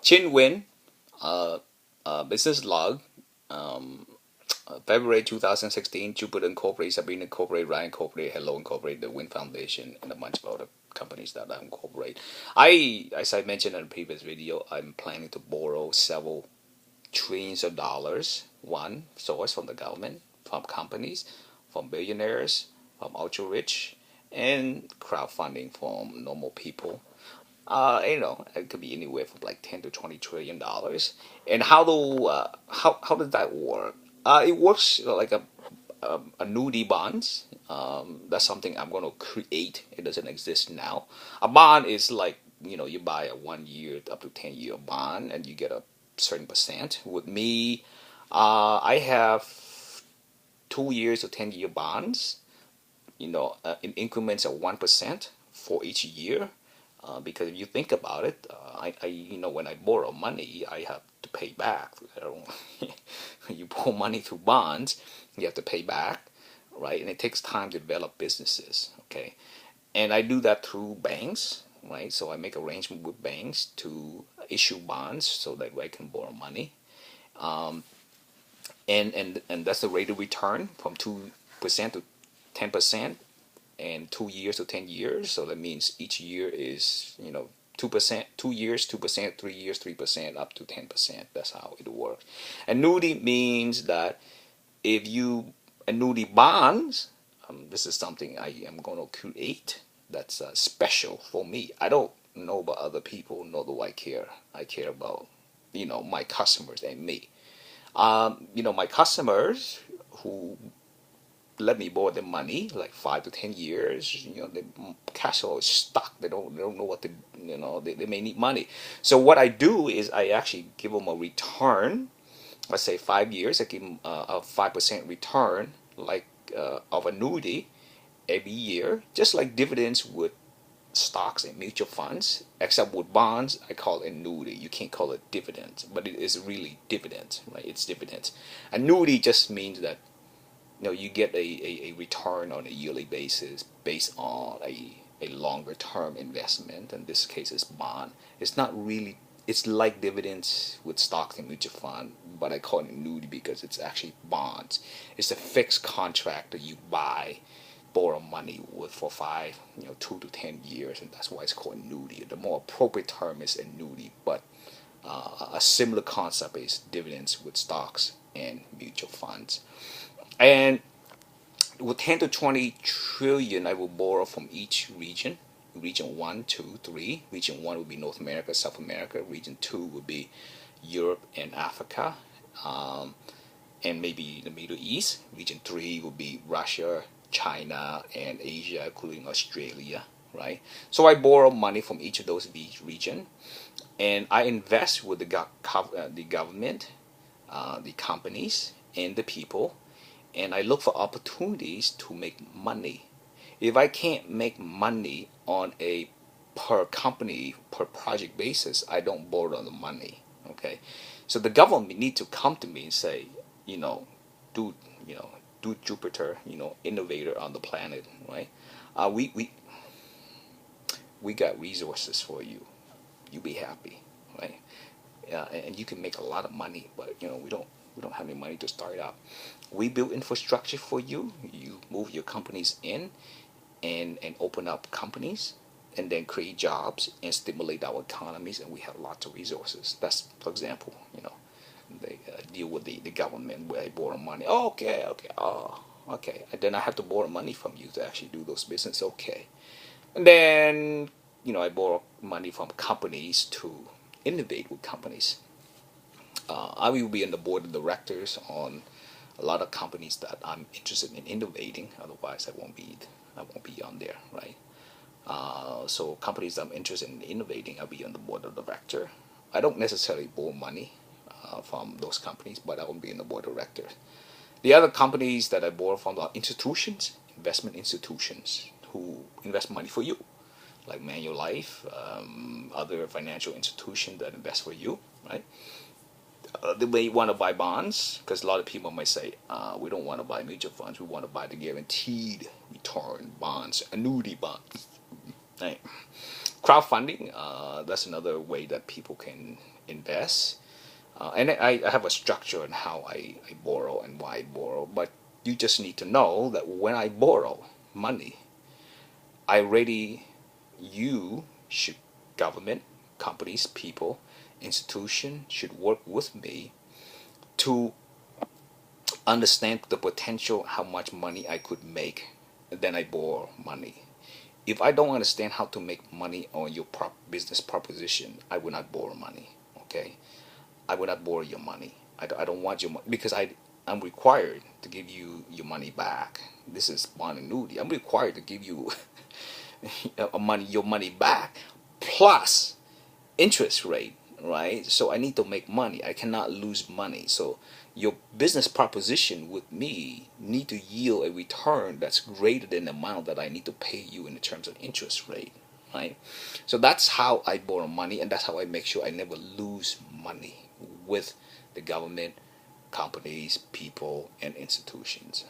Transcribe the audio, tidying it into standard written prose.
Huynh business log. February 2016, Jupiter Incorporated, Sabrina Incorporated, Ryan Incorporated, Hello Incorporated, the Huynh Foundation, and a bunch of other companies that I incorporate. As I mentioned in a previous video, I'm planning to borrow several trillions of dollars. One source from the government, from companies, from billionaires, from ultra rich, and crowdfunding from normal people. It could be anywhere from like 10 to 20 trillion dollars. And how does that work? It works like a annuity bonds. That's something I'm going to create. It doesn't exist now. A bond is like you buy a 1 year up to 10 year bond and you get a certain percent. With me, I have 2 years or 10 year bonds. In increments of 1% for each year. Because if you think about it, when I borrow money, I have to pay back. You borrow money through bonds, you have to pay back, right? And it takes time to develop businesses, okay? And I do that through banks, right? So I make arrangement with banks to issue bonds so that I can borrow money, and that's the rate of return from 2% to 10%. And 2 years to 10 years, so that means each year is 2%, 2 years 2%, 3 years 3%, up to 10%. That's how it works. Annuity means that if you annuity bonds, this is something I am going to create that's special for me. I don't know about other people, nor do I care. I care about my customers and me. My customers who let me borrow their money like 5 to 10 years. The cash flow is stuck. They don't know what to. They may need money. So what I do is I actually give them a return. Let's say 5 years. I give them a 5% return, like of annuity every year, just like dividends with stocks and mutual funds. Except with bonds, I call it annuity. You can't call it dividends, but it is really dividends, right? It's dividends. Annuity just means that you get a return on a yearly basis based on a longer term investment. In this case, it's bond. It's not really. It's like dividends with stocks and mutual fund, but I call it annuity because it's actually bonds. It's a fixed contract that you borrow money with for 2 to 10 years, and that's why it's called annuity. The more appropriate term is annuity, but a similar concept is dividends with stocks and mutual funds. And with 10 to 20 trillion, I will borrow from each region. Region 1, 2, 3. Region 1 would be North America, South America. Region 2 would be Europe and Africa, and maybe the Middle East. Region 3 would be Russia, China, and Asia, including Australia, right? So I borrow money from each of those regions, and I invest with the government, the companies, and the people. And I look for opportunities to make money. If I can't make money on a per company, per project basis, I don't borrow the money. Okay, so the government need to come to me and say, do do Jupiter, innovator on the planet, right? We got resources for you. You be happy, right? And you can make a lot of money, but we don't have any money to start up. We build infrastructure for you. You move your companies in and open up companies and then create jobs and stimulate our economies, and we have lots of resources. That's, for example, they deal with the government where they borrow money. Oh, okay. And then I have to borrow money from you to actually do those business. Okay. And then, I borrow money from companies to innovate with companies. I will be on the board of directors on a lot of companies that I'm interested in innovating. Otherwise, I won't be on there, right? So companies that I'm interested in innovating, I'll be on the board of director. I don't necessarily borrow money from those companies, but I will be on the board of directors. The other companies that I borrow from are institutions, investment institutions who invest money for you, like Manulife, other financial institutions that invest for you, right? They may want to buy bonds, because a lot of people might say, we don't want to buy mutual funds, we want to buy the guaranteed return bonds, annuity bonds, right? Crowdfunding, that's another way that people can invest. And I have a structure on how I borrow and why I borrow, but you just need to know that when I borrow money, I really, you should, government, companies, people, institution should work with me to understand the potential how much money I could make. Then I borrow money. If I don't understand how to make money on your business proposition, I will not borrow money. Okay, I will not borrow your money. I don't want your money because I'm required to give you your money back. This is bond annuity. I'm required to give you your money back plus interest rate, right? So I need to make money. I cannot lose money. So your business proposition with me need to yield a return that's greater than the amount that I need to pay you in terms of interest rate, right? So that's how I borrow money, and that's how I make sure I never lose money with the government, companies, people, and institutions.